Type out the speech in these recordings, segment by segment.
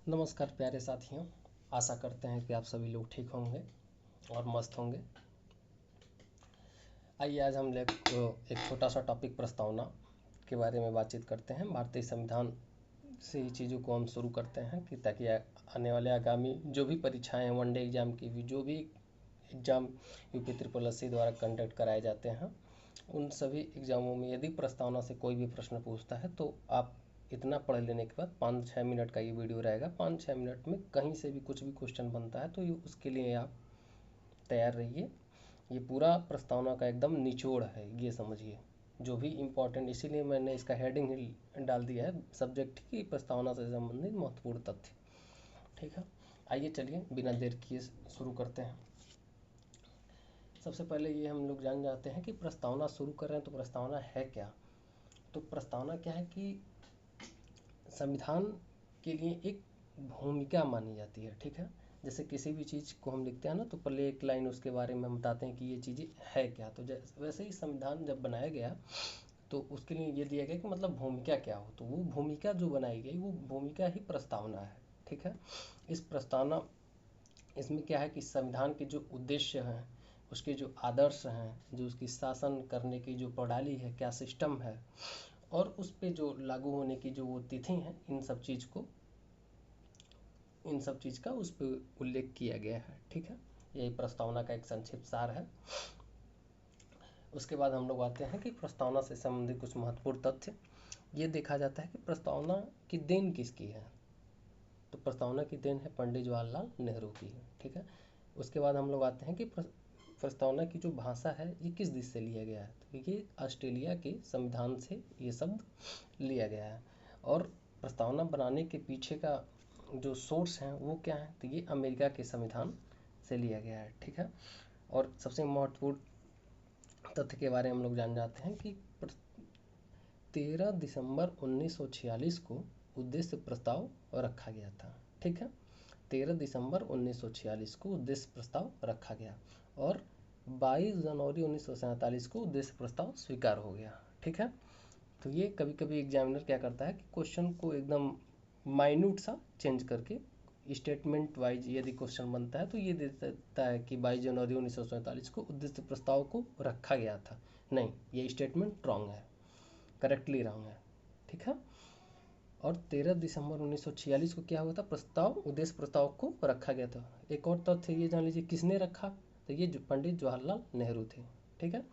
नमस्कार प्यारे साथियों, आशा करते हैं कि आप सभी लोग ठीक होंगे और मस्त होंगे। आइए आज हम लोग एक छोटा सा टॉपिक प्रस्तावना के बारे में बातचीत करते हैं। भारतीय संविधान से ही चीज़ों को हम शुरू करते हैं कि ताकि आने वाले आगामी जो भी परीक्षाएं हैं, वनडे एग्ज़ाम की भी जो भी exam UP triple S C द्वारा कंडक्ट कराए जाते हैं, उन सभी एग्ज़ामों में यदि प्रस्तावना से कोई भी प्रश्न पूछता है तो आप इतना पढ़ लेने के बाद 5-6 मिनट का ये वीडियो रहेगा। 5-6 मिनट में कहीं से भी कुछ भी क्वेश्चन बनता है तो ये उसके लिए आप तैयार रहिए। ये पूरा प्रस्तावना का एकदम निचोड़ है, ये समझिए जो भी इम्पोर्टेंट, इसीलिए मैंने इसका हेडिंग ही डाल दिया है सब्जेक्ट की प्रस्तावना से संबंधित महत्वपूर्ण तथ्य। ठीक है, आइए चलिए बिना देर किए शुरू करते हैं। सबसे पहले ये हम लोग जान जाते हैं कि प्रस्तावना शुरू कर रहे हैं तो प्रस्तावना है क्या। तो प्रस्तावना क्या है कि संविधान के लिए एक भूमिका मानी जाती है। ठीक है, जैसे किसी भी चीज़ को हम लिखते हैं ना तो पहले एक लाइन उसके बारे में हम बताते हैं कि ये चीज़ें है क्या। तो वैसे ही संविधान जब बनाया गया तो उसके लिए ये दिया गया कि मतलब भूमिका क्या हो, तो वो भूमिका जो बनाई गई वो भूमिका ही प्रस्तावना है। ठीक है, इस प्रस्तावना इसमें क्या है कि संविधान के जो उद्देश्य हैं, उसके जो आदर्श हैं, जो उसकी शासन करने की जो प्रणाली है, क्या सिस्टम है, और उस पे जो लागू होने की जो वो तिथि हैं, इन सब चीज़ का उस पर उल्लेख किया गया है। ठीक है, यही प्रस्तावना का एक संक्षिप्त सार है। उसके बाद हम लोग आते हैं कि प्रस्तावना से संबंधित कुछ महत्वपूर्ण तथ्य। ये देखा जाता है कि प्रस्तावना की देन किसकी है। तो प्रस्तावना की देन है पंडित जवाहरलाल नेहरू की। ठीक है, उसके बाद हम लोग आते हैं कि प्रस्तावना की जो भाषा है ये किस देश से लिया गया है। तो ये ऑस्ट्रेलिया के संविधान से ये शब्द लिया गया है। और प्रस्तावना बनाने के पीछे का जो सोर्स है वो क्या है, तो ये अमेरिका के संविधान से लिया गया है। ठीक है, और सबसे महत्वपूर्ण तथ्य के बारे में हम लोग जान जाते हैं कि 13 दिसंबर 1946 को उद्देश्य प्रस्ताव रखा गया था। ठीक है, 13 दिसंबर 1946 को उद्देश्य प्रस्ताव रखा गया और 22 जनवरी 1947 को उद्देश्य प्रस्ताव स्वीकार हो गया। ठीक है, तो ये कभी कभी एग्जामिनर क्या करता है कि क्वेश्चन को एकदम माइन्यूट सा चेंज करके स्टेटमेंट वाइज यदि क्वेश्चन बनता है तो ये दे देता है कि 22 जनवरी 1947 को उद्देश्य प्रस्ताव को रखा गया था। नहीं, ये स्टेटमेंट रॉन्ग है, करेक्टली रॉन्ग है। ठीक है, और 13 दिसंबर 1946 को क्या हुआ था, प्रस्ताव उद्देश्य प्रस्ताव को रखा गया था। एक और तथ्य ये जान लीजिए किसने रखा, तो ये पंडित जवाहरलाल नेहरू थे। ठीक है,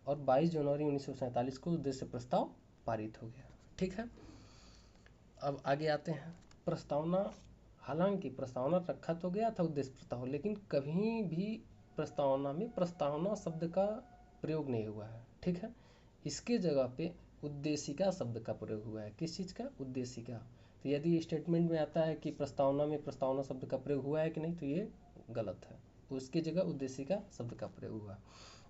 और 22 जनवरी 1947 को उद्देश्य प्रस्ताव पारित हो गया। ठीक है, अब आगे आते हैं। प्रस्तावना, हालांकि प्रस्तावना रखा तो गया था उद्देश्य प्रस्ताव, लेकिन कभी भी प्रस्तावना में प्रस्तावना शब्द का प्रयोग नहीं हुआ है। ठीक है, इसके जगह पे उद्देशिका शब्द का प्रयोग हुआ है। किस चीज़ का, उद्देशिका। तो यदि स्टेटमेंट में आता है कि प्रस्तावना में प्रस्तावना शब्द का प्रयोग हुआ है कि नहीं, तो ये गलत है, उसकी जगह उद्देशिका शब्द का प्रयोग हुआ।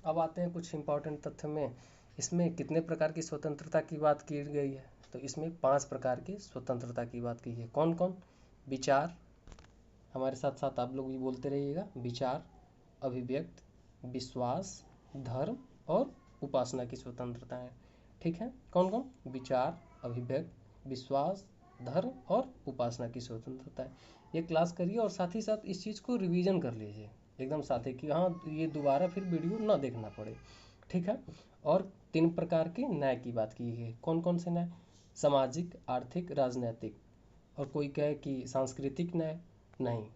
अब आते हैं कुछ इंपॉर्टेंट तथ्य में। इसमें कितने प्रकार की स्वतंत्रता की बात की गई है, तो इसमें 5 प्रकार की स्वतंत्रता की बात की है। कौन कौन, विचार, हमारे साथ साथ आप लोग भी बोलते रहिएगा, विचार, अभिव्यक्त, विश्वास, धर्म और उपासना की स्वतंत्रता है। ठीक है, कौन कौन, विचार, अभिव्यक्त, विश्वास, धर्म और उपासना की स्वतंत्रता है। ये क्लास करिए और साथ ही साथ इस चीज़ को रिवीजन कर लीजिए एकदम साथ ही, कि हाँ ये दोबारा फिर वीडियो ना देखना पड़े। ठीक है, और 3 प्रकार के न्याय की बात की है। कौन कौन से न्याय, सामाजिक, आर्थिक, राजनीतिक। और कोई कहे कि सांस्कृतिक न्याय, नहीं,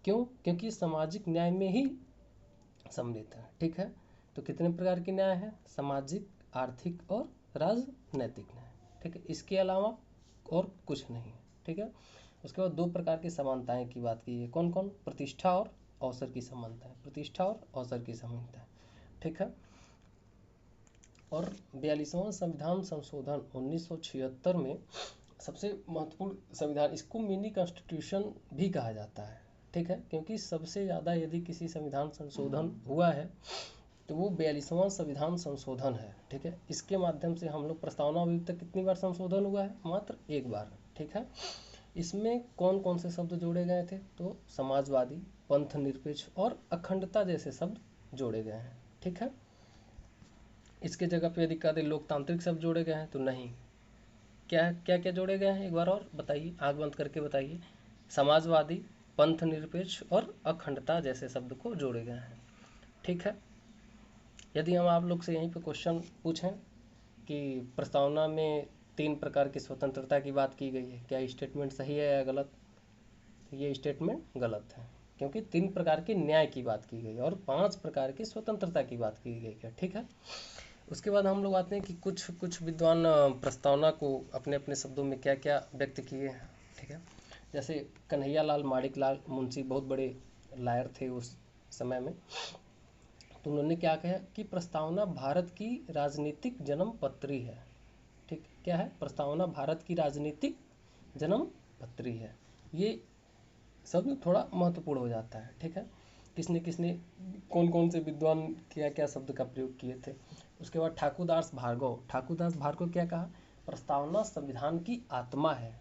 क्यों, क्योंकि सामाजिक न्याय में ही सम्मिलित है। ठीक है, तो कितने प्रकार के न्याय है, सामाजिक, आर्थिक और राजनैतिक न्याय। ठीक है, इसके अलावा और कुछ नहीं है। ठीक है, उसके बाद 2 प्रकार की समानताएं की बात की है। कौन कौन, प्रतिष्ठा और अवसर की समानता है, प्रतिष्ठा और अवसर की समानता है। ठीक है, और 42वां संविधान संशोधन 1976 में सबसे महत्वपूर्ण संविधान, इसको मिनी कॉन्स्टिट्यूशन भी कहा जाता है। ठीक है, क्योंकि सबसे ज़्यादा यदि किसी संविधान संशोधन हुआ है तो वो 42वां संविधान संशोधन है। ठीक है, इसके माध्यम से हम लोग, प्रस्तावना अभी तक कितनी बार संशोधन हुआ है, मात्र 1 बार। ठीक है, इसमें कौन कौन से शब्द जोड़े गए थे, तो समाजवादी, पंथ निरपेक्ष और अखंडता जैसे शब्द जोड़े गए हैं। ठीक है, इसके जगह पे यदि कहते लोकतांत्रिक शब्द जोड़े गए हैं तो नहीं। क्या क्या क्या जोड़े गए हैं, एक बार और बताइए, आँख बंद करके बताइए। समाजवादी, पंथ निरपेक्ष और अखंडता जैसे शब्द को जोड़े गए हैं। ठीक है, यदि हम आप लोग से यहीं पे क्वेश्चन पूछें कि प्रस्तावना में 3 प्रकार की स्वतंत्रता की बात की गई है, क्या ये स्टेटमेंट सही है या गलत? तो ये स्टेटमेंट गलत है, क्योंकि 3 प्रकार के न्याय की बात की गई और 5 प्रकार की स्वतंत्रता की बात की गई है। ठीक है, उसके बाद हम लोग आते हैं कि कुछ कुछ विद्वान प्रस्तावना को अपने अपने शब्दों में क्या क्या व्यक्त किए हैं। ठीक है, जैसे कन्हैया लाल माणिक लाल मुंशी बहुत बड़े लायर थे उस समय में, तो उन्होंने क्या कहा कि प्रस्तावना भारत की राजनीतिक जन्म पत्री है। ठीक, क्या है? प्रस्तावना भारत की राजनीतिक जन्म पत्री है। ये शब्द थोड़ा महत्वपूर्ण हो जाता है। ठीक है, किसने किसने कौन कौन से विद्वान क्या क्या शब्द का प्रयोग किए थे। उसके बाद ठाकुरदास भार्गव क्या कहा? प्रस्तावना संविधान की आत्मा है।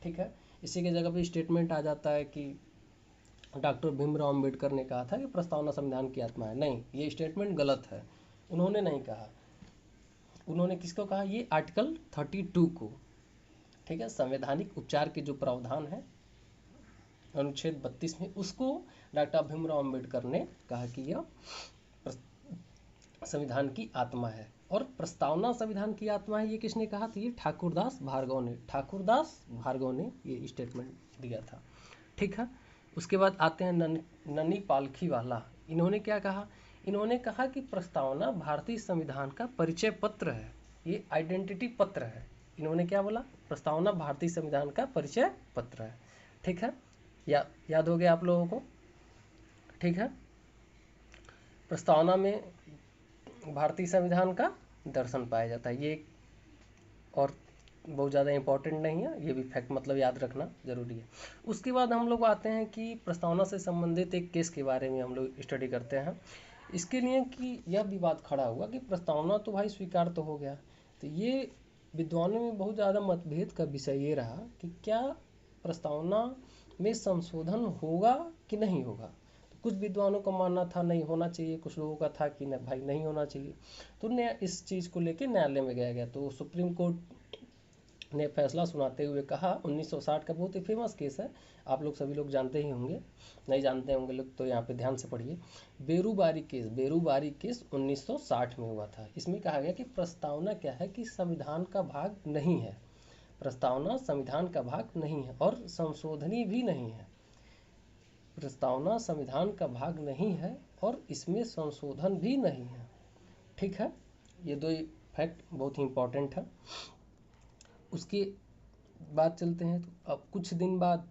ठीक है, इसी के जगह पे स्टेटमेंट आ जाता है कि डॉक्टर भीमराव अंबेडकर ने कहा था कि प्रस्तावना संविधान की आत्मा है। नहीं, ये स्टेटमेंट गलत है, उन्होंने नहीं कहा। उन्होंने किसको कहा? ये आर्टिकल 32 को। ठीक है, संवैधानिक उपचार के जो प्रावधान है अनुच्छेद 32 में, उसको डॉक्टर भीमराव अंबेडकर ने कहा कि यह संविधान की आत्मा है। और प्रस्तावना संविधान की आत्मा है, ये किसने कहा? तो ये ठाकुरदास भार्गव ने ये स्टेटमेंट दिया था। ठीक है, उसके बाद आते हैं ननी पालखी वाला। इन्होंने क्या कहा? इन्होंने कहा कि प्रस्तावना भारतीय संविधान का परिचय पत्र है, ये आइडेंटिटी पत्र है। इन्होंने क्या बोला? प्रस्तावना भारतीय संविधान का परिचय पत्र है। ठीक है, याद हो गया आप लोगों को? ठीक है, प्रस्तावना में भारतीय संविधान का दर्शन पाया जाता है। ये और बहुत ज़्यादा इम्पोर्टेंट नहीं है, ये भी फैक्ट मतलब याद रखना जरूरी है। उसके बाद हम लोग आते हैं कि प्रस्तावना से संबंधित एक केस के बारे में हम लोग स्टडी करते हैं। इसके लिए कि यह विवाद खड़ा हुआ कि प्रस्तावना तो भाई स्वीकार तो हो गया, तो ये विद्वानों में बहुत ज़्यादा मतभेद का विषय ये रहा कि क्या प्रस्तावना में संशोधन होगा कि नहीं होगा। तो कुछ विद्वानों का मानना था नहीं होना चाहिए, कुछ लोगों का था कि भाई नहीं होना चाहिए। तो इस चीज़ को लेकर न्यायालय में गया तो सुप्रीम कोर्ट ने फैसला सुनाते हुए कहा, 1960 का बहुत ही फेमस केस है, आप लोग सभी लोग जानते ही होंगे, नहीं जानते होंगे लोग तो यहाँ पे ध्यान से पढ़िए। बेरूबारी केस 1960 में हुआ था। इसमें कहा गया कि प्रस्तावना क्या है कि संविधान का भाग नहीं है, प्रस्तावना संविधान का भाग नहीं है और संशोधनी भी नहीं है। प्रस्तावना संविधान का भाग नहीं है और इसमें संशोधन भी नहीं है। ठीक है, ये दो फैक्ट बहुत ही इंपॉर्टेंट है। उसके बाद चलते हैं, तो अब कुछ दिन बाद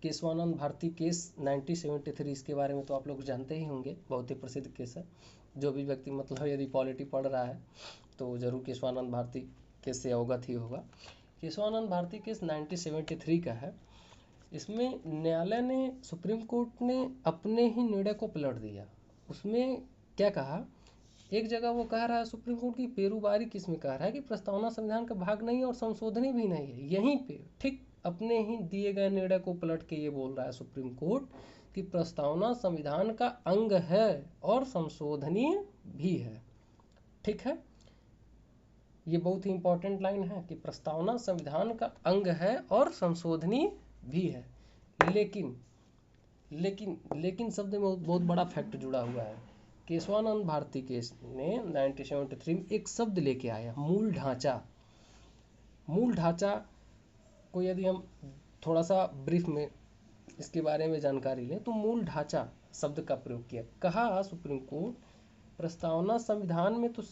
केशवानंद भारती केस 1973, इसके बारे में तो आप लोग जानते ही होंगे, बहुत ही प्रसिद्ध केस है। जो भी व्यक्ति मतलब यदि पॉलिटी पढ़ रहा है तो जरूर केशवानंद भारती केस से अवगत ही होगा। केशवानंद भारती केस 1973 का है। इसमें न्यायालय ने, सुप्रीम कोर्ट ने अपने ही निर्णय को पलट दिया। उसमें क्या कहा? एक जगह वो कह रहा है सुप्रीम कोर्ट की पेरूबारी किस में कह रहा है कि प्रस्तावना संविधान का भाग नहीं है और संशोधनी भी नहीं है। यहीं पे ठीक अपने ही दिए गए निर्णय को पलट के ये बोल रहा है सुप्रीम कोर्ट कि प्रस्तावना संविधान का अंग है और संशोधनीय भी है। ठीक है, ये बहुत ही इंपॉर्टेंट लाइन है कि प्रस्तावना संविधान का अंग है और संशोधनीय भी है। लेकिन लेकिन लेकिन शब्द में बहुत बड़ा फैक्ट जुड़ा हुआ है। केशवानंद भारती केस ने 1973 में एक शब्द लेके आया, मूल ढांचा। मूल ढांचा को यदि हम थोड़ा सा ब्रीफ में इसके बारे में जानकारी लें तो मूल ढांचा शब्द का प्रयोग किया। कहा सुप्रीम कोर्ट, प्रस्तावना संविधान में तो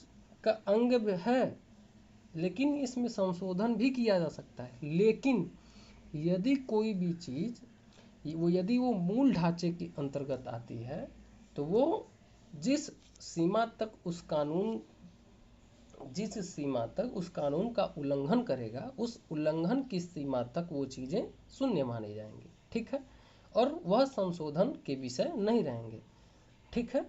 का अंग है, लेकिन इसमें संशोधन भी किया जा सकता है। लेकिन यदि कोई भी चीज़ यदि वो मूल ढांचे के अंतर्गत आती है तो वो जिस सीमा तक उस कानून का उल्लंघन करेगा, उस उल्लंघन की सीमा तक वो चीज़ें शून्य मानी जाएंगी। ठीक है, और वह संशोधन के विषय नहीं रहेंगे। ठीक है,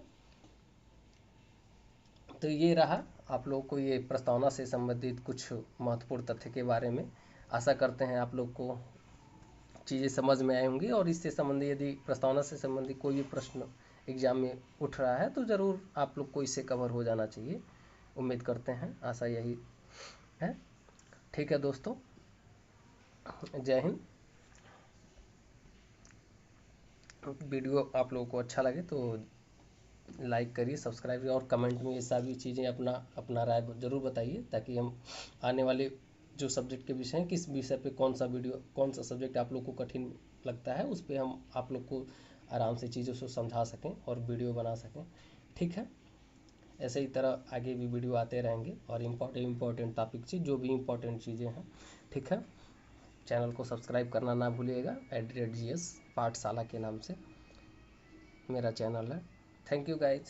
तो ये रहा आप लोगों को ये प्रस्तावना से संबंधित कुछ महत्वपूर्ण तथ्य के बारे में। आशा करते हैं आप लोग को चीज़ें समझ में आई होंगी, और इससे संबंधी यदि प्रस्तावना से संबंधित कोई भी प्रश्न एग्जाम में उठ रहा है तो ज़रूर आप लोग को इससे कवर हो जाना चाहिए, उम्मीद करते हैं, आशा यही है। ठीक है दोस्तों, जय हिंद। वीडियो आप लोगों को अच्छा लगे तो लाइक करिए, सब्सक्राइब करिए और कमेंट में ये सभी चीज़ें अपना अपना राय ज़रूर बताइए, ताकि हम आने वाले जो सब्जेक्ट के विषय हैं, किस विषय पे कौन सा वीडियो, कौन सा सब्जेक्ट आप लोग को कठिन लगता है, उस पे हम आप लोग को आराम से चीज़ों को समझा सकें और वीडियो बना सकें। ठीक है, ऐसे ही तरह आगे भी वीडियो आते रहेंगे और इम्पोर्टेंट टॉपिक से जो भी इम्पोर्टेंट चीज़ें हैं। ठीक है, चैनल को सब्सक्राइब करना ना भूलिएगा। @GS पाठशाला के नाम से मेरा चैनल है। Thank you guys.